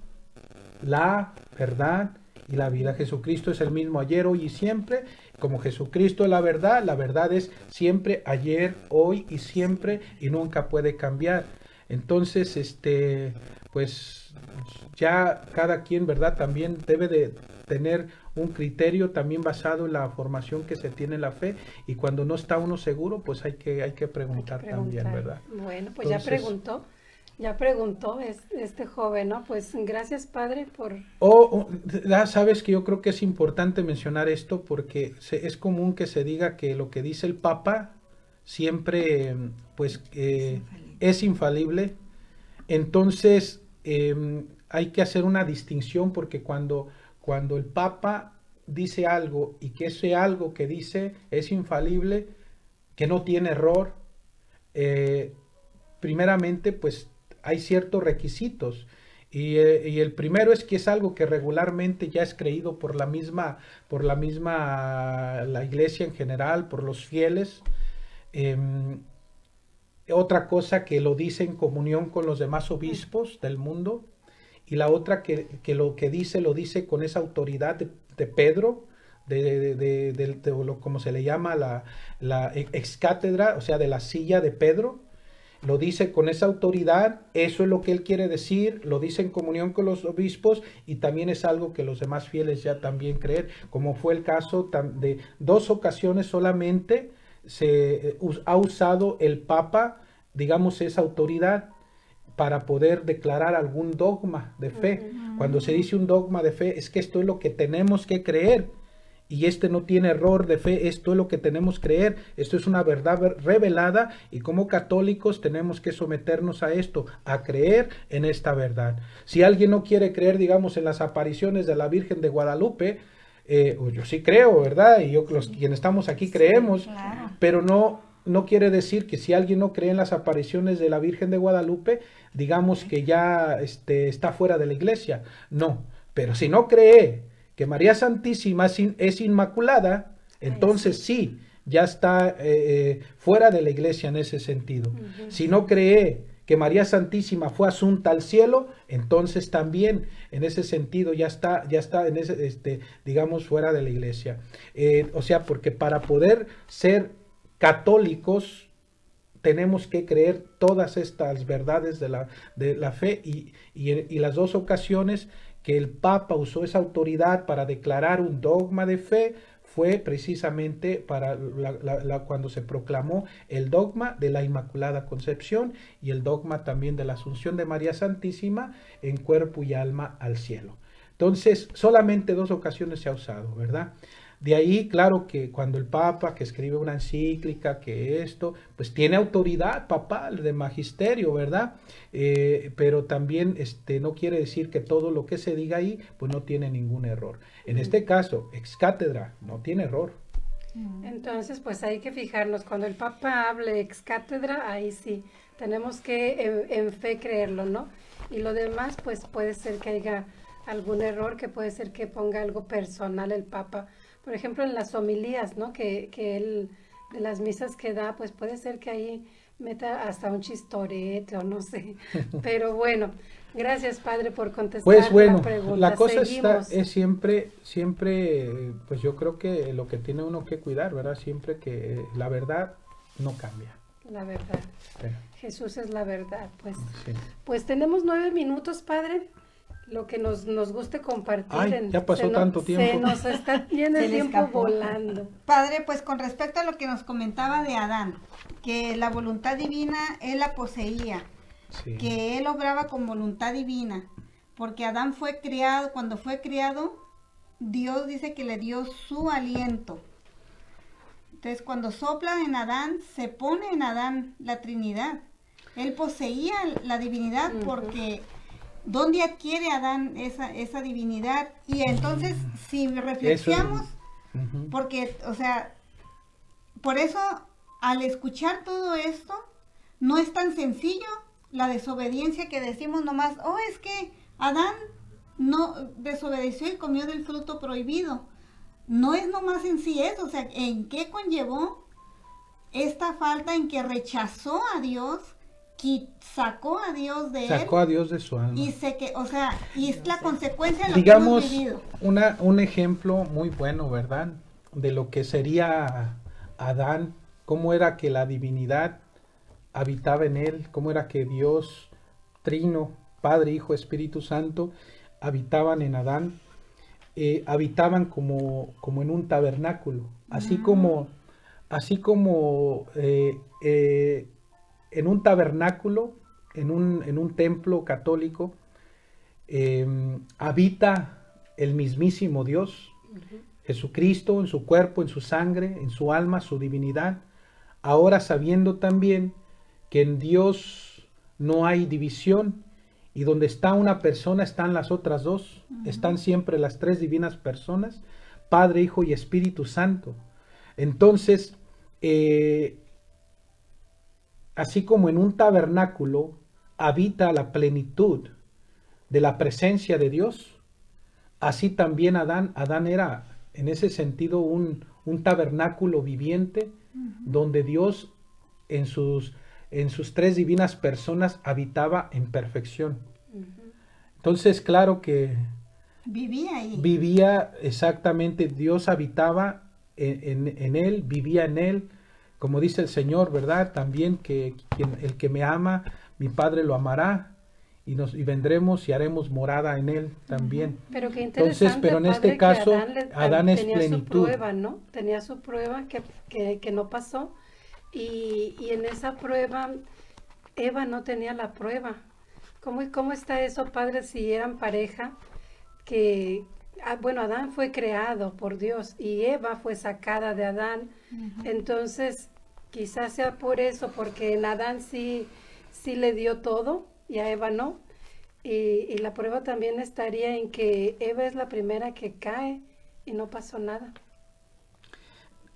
la verdad y la vida. Jesucristo es el mismo ayer, hoy y siempre. Como Jesucristo es la verdad es siempre, ayer, hoy y siempre, y nunca puede cambiar. Entonces, pues ya cada quien, ¿verdad?, también debe de tener un criterio también basado en la formación que se tiene en la fe, y cuando no está uno seguro, pues hay que preguntar también, ¿verdad? Bueno, pues entonces, ya preguntó este joven, ¿no? Pues gracias, Padre, por... Sabes que yo creo que es importante mencionar esto, porque es común que se diga que lo que dice el Papa siempre, pues, es infalible. Entonces, hay que hacer una distinción, porque cuando el Papa dice algo y que ese algo que dice es infalible, que no tiene error, primeramente pues hay ciertos requisitos, y el primero es que es algo que regularmente ya es creído por la iglesia en general, por los fieles. Otra cosa, que lo dice en comunión con los demás obispos del mundo. Y la otra, que lo que dice, lo dice con esa autoridad de Pedro, como se le llama, la ex cátedra, o sea, de la silla de Pedro. Lo dice con esa autoridad, eso es lo que él quiere decir, lo dice en comunión con los obispos, y también es algo que los demás fieles ya también creen, como fue el caso de 2 ocasiones solamente se ha usado el Papa, digamos, esa autoridad para poder declarar algún dogma de fe. Cuando se dice un dogma de fe, es que esto es lo que tenemos que creer, y no tiene error de fe, esto es lo que tenemos que creer, esto es una verdad revelada, y como católicos tenemos que someternos a esto, a creer en esta verdad. Si alguien no quiere creer, digamos, en las apariciones de la Virgen de Guadalupe, yo sí creo, ¿verdad? Y los quienes estamos aquí creemos, claro. pero no quiere decir que si alguien no cree en las apariciones de la Virgen de Guadalupe, digamos que ya está fuera de la iglesia. No, pero si no cree que María Santísima es inmaculada, entonces sí, ya está fuera de la iglesia en ese sentido. Si no cree que María Santísima fue asunta al cielo, entonces también en ese sentido ya está en ese, digamos, fuera de la iglesia. O sea, porque para poder ser católicos tenemos que creer todas estas verdades de la fe y las dos ocasiones que el Papa usó esa autoridad para declarar un dogma de fe fue precisamente para cuando se proclamó el dogma de la Inmaculada Concepción y el dogma también de la Asunción de María Santísima en cuerpo y alma al cielo. Entonces, solamente 2 ocasiones se ha usado, ¿verdad? De ahí, claro que cuando el Papa que escribe una encíclica, que esto, pues tiene autoridad papal de magisterio, ¿verdad? Pero también no quiere decir que todo lo que se diga ahí, pues no tiene ningún error. En este caso, ex cátedra, no tiene error. Entonces, pues hay que fijarnos, cuando el Papa hable ex cátedra, ahí sí, tenemos que en fe creerlo, ¿no? Y lo demás, pues puede ser que haya algún error, que puede ser que ponga algo personal el Papa. Por ejemplo, en las homilías, ¿no? Que él, de las misas que da, pues puede ser que ahí meta hasta un chistorete o no sé. Pero bueno, gracias, Padre, por contestar pues bueno, la pregunta. La cosa es siempre, pues yo creo que lo que tiene uno que cuidar, ¿verdad? Siempre que la verdad no cambia. La verdad. Sí. Jesús es la verdad. Pues, Sí. pues tenemos 9 minutos, Padre. Lo que nos guste compartir. Ay, ya pasó tanto tiempo. Se nos está yendo el tiempo volando. Padre, pues con respecto a lo que nos comentaba de Adán, que la voluntad divina él la poseía, Sí. que él obraba con voluntad divina, porque Adán fue criado, cuando fue criado, Dios dice que le dio su aliento. Entonces, cuando sopla en Adán, se pone en Adán la Trinidad. Él poseía la divinidad porque ¿dónde adquiere Adán esa divinidad? Y entonces, si reflexionamos, porque, o sea, por eso, al escuchar todo esto, no es tan sencillo la desobediencia que decimos nomás, es que Adán no desobedeció y comió del fruto prohibido. No es nomás en sí eso, o sea, ¿en qué conllevó esta falta en que rechazó a Dios? Que sacó a Dios de él. Sacó a Dios de su alma. Y y es la consecuencia de lo Digamos, que hemos vivido. un ejemplo muy bueno, ¿verdad? De lo que sería Adán, cómo era que la divinidad habitaba en él, cómo era que Dios, Trino, Padre, Hijo, Espíritu Santo, habitaban en Adán, habitaban como en un tabernáculo, así como en un tabernáculo, en un templo católico, habita el mismísimo Dios, Jesucristo, en su cuerpo, en su sangre, en su alma, su divinidad. Ahora sabiendo también que en Dios no hay división y donde está una persona están las otras dos, están siempre las 3 divinas personas, Padre, Hijo y Espíritu Santo. Entonces, así como en un tabernáculo habita la plenitud de la presencia de Dios, así también Adán era en ese sentido un tabernáculo viviente donde Dios en sus 3 divinas personas habitaba en perfección. Entonces, claro que vivía ahí. Vivía exactamente, Dios habitaba en él, vivía en él. Como dice el Señor, ¿verdad? También que el que me ama, mi Padre lo amará y vendremos y haremos morada en él también. Pero qué interesante, entonces, pero en Padre, este caso, Adán es tenía plenitud. Su prueba, ¿no? Tenía su prueba que no pasó y en esa prueba Eva no tenía la prueba. ¿Cómo está eso, Padre, si eran pareja? Bueno, Adán fue creado por Dios y Eva fue sacada de Adán. Entonces, quizás sea por eso, porque en Adán sí le dio todo y a Eva no. Y la prueba también estaría en que Eva es la primera que cae y no pasó nada.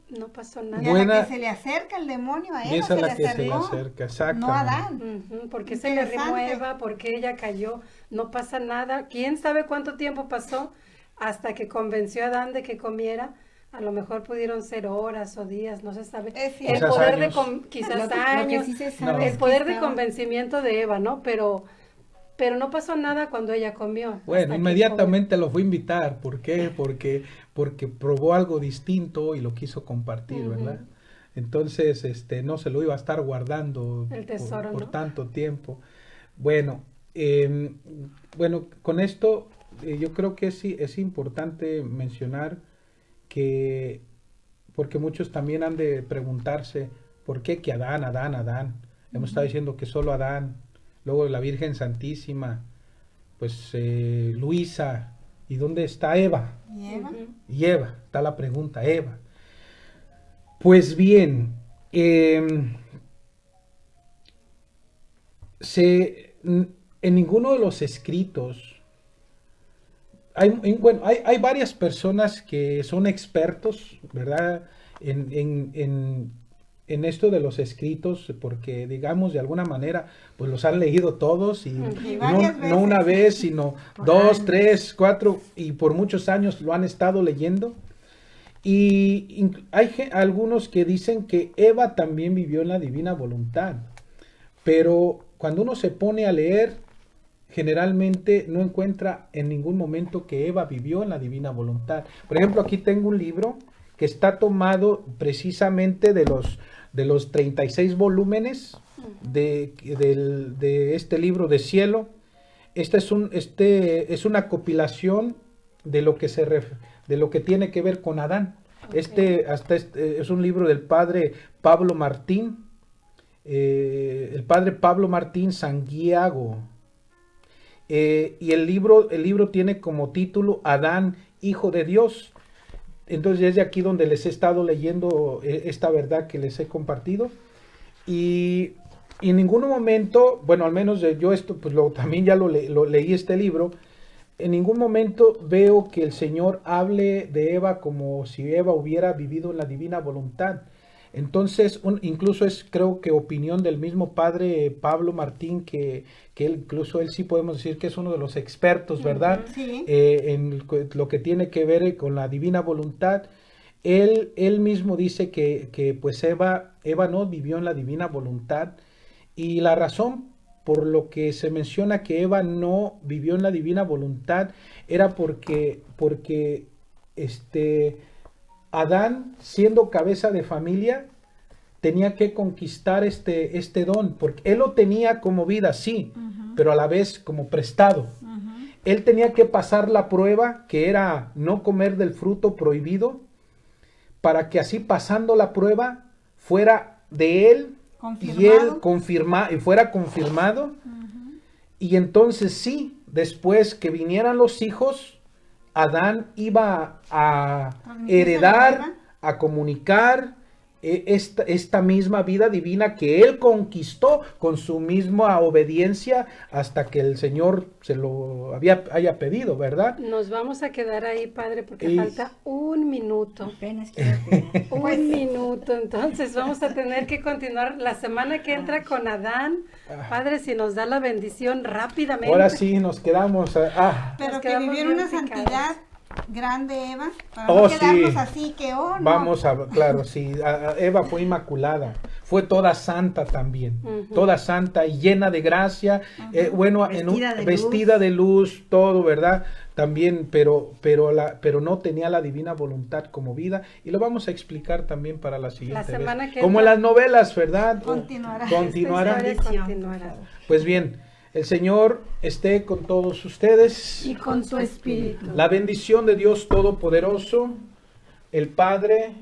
No pasó nada. Y a la que se le acerca el demonio a Eva, Y esa es la que se le acercó, acerca, exactamente. no a Adán. Porque se le Interesante. remueva, porque ella cayó, no pasa nada. ¿Quién sabe cuánto tiempo pasó hasta que convenció a Adán de que comiera? A lo mejor pudieron ser horas o días, no se sabe. Es El cierto. poder años. quizás Lo que años, sí se sabe No. es el que poder de estaba- convencimiento de Eva, ¿no? Pero no pasó nada cuando ella comió. Bueno, hasta que inmediatamente lo fue a invitar. ¿Por qué? Porque probó algo distinto y lo quiso compartir, Ujú. ¿verdad? Entonces, no se lo iba a estar guardando El tesoro, por ¿no? tanto tiempo. Bueno, con esto yo creo que sí es importante mencionar que, porque muchos también han de preguntarse, ¿por qué que Adán, Adán, Adán? Hemos estado diciendo que solo Adán, luego la Virgen Santísima, pues Luisa, ¿y dónde está Eva? ¿Y Eva? Ujú. Y Eva, está la pregunta, Eva. Pues bien, en ninguno de los escritos, hay varias personas que son expertos, ¿verdad? En esto de los escritos, porque digamos de alguna manera, pues los han leído todos y Y no, varias no una veces. vez, sino Por 2, años. 3, 4 y por muchos años lo han estado leyendo. Y hay algunos que dicen que Eva también vivió en la divina voluntad, pero cuando uno se pone a leer, generalmente no encuentra en ningún momento que Eva vivió en la divina voluntad. Por ejemplo, aquí tengo un libro que está tomado precisamente de los 36 volúmenes de este libro de cielo. Este es una compilación de lo que de lo que tiene que ver con Adán. Okay. Es un libro del padre Pablo Martín, el padre Pablo Martín Sanguiago. Y el libro tiene como título Adán, Hijo de Dios. Entonces es de aquí donde les he estado leyendo esta verdad que les he compartido. Y en ningún momento, bueno, al menos yo esto, pues también ya lo leí este libro, en ningún momento veo que el Señor hable de Eva como si Eva hubiera vivido en la divina voluntad. Entonces, incluso es creo que opinión del mismo padre Pablo Martín, que incluso él sí podemos decir que es uno de los expertos, ¿verdad? Sí. En lo que tiene que ver con la divina voluntad. Él mismo dice que pues Eva no vivió en la divina voluntad, y la razón por lo que se menciona que Eva no vivió en la divina voluntad era porque Adán, siendo cabeza de familia, tenía que conquistar este don, porque él lo tenía como vida, sí, pero a la vez como prestado. Él tenía que pasar la prueba, que era no comer del fruto prohibido, para que así pasando la prueba fuera de él y él fuera confirmado. Y entonces sí, después que vinieran los hijos, Adán iba a heredar, a comunicar esta misma vida divina que él conquistó con su misma obediencia hasta que el Señor se lo haya pedido, ¿verdad? Nos vamos a quedar ahí, padre, porque falta un minuto. Apenas quiero opinar. Un minuto, entonces vamos a tener que continuar la semana que entra con Adán. Padre, si nos da la bendición rápidamente. Ahora sí, nos quedamos. Pero Nos que quedamos viviera bien una picados. santidad grande, Eva, para no quedarnos así que, no. Vamos claro, sí, Eva fue inmaculada, fue toda santa también, toda santa y llena de gracia, vestida de luz, todo, ¿verdad? También, pero no tenía la divina voluntad como vida, y lo vamos a explicar también para la siguiente vez. Como en las novelas, ¿verdad? Continuará. Continuará. Pues bien, el Señor esté con todos ustedes. Y con su espíritu. La bendición de Dios Todopoderoso, el Padre,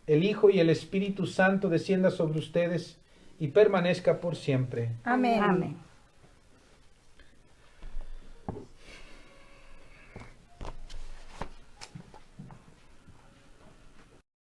el Hijo y el Espíritu Santo descienda sobre ustedes y permanezca por siempre. Amén. Amén.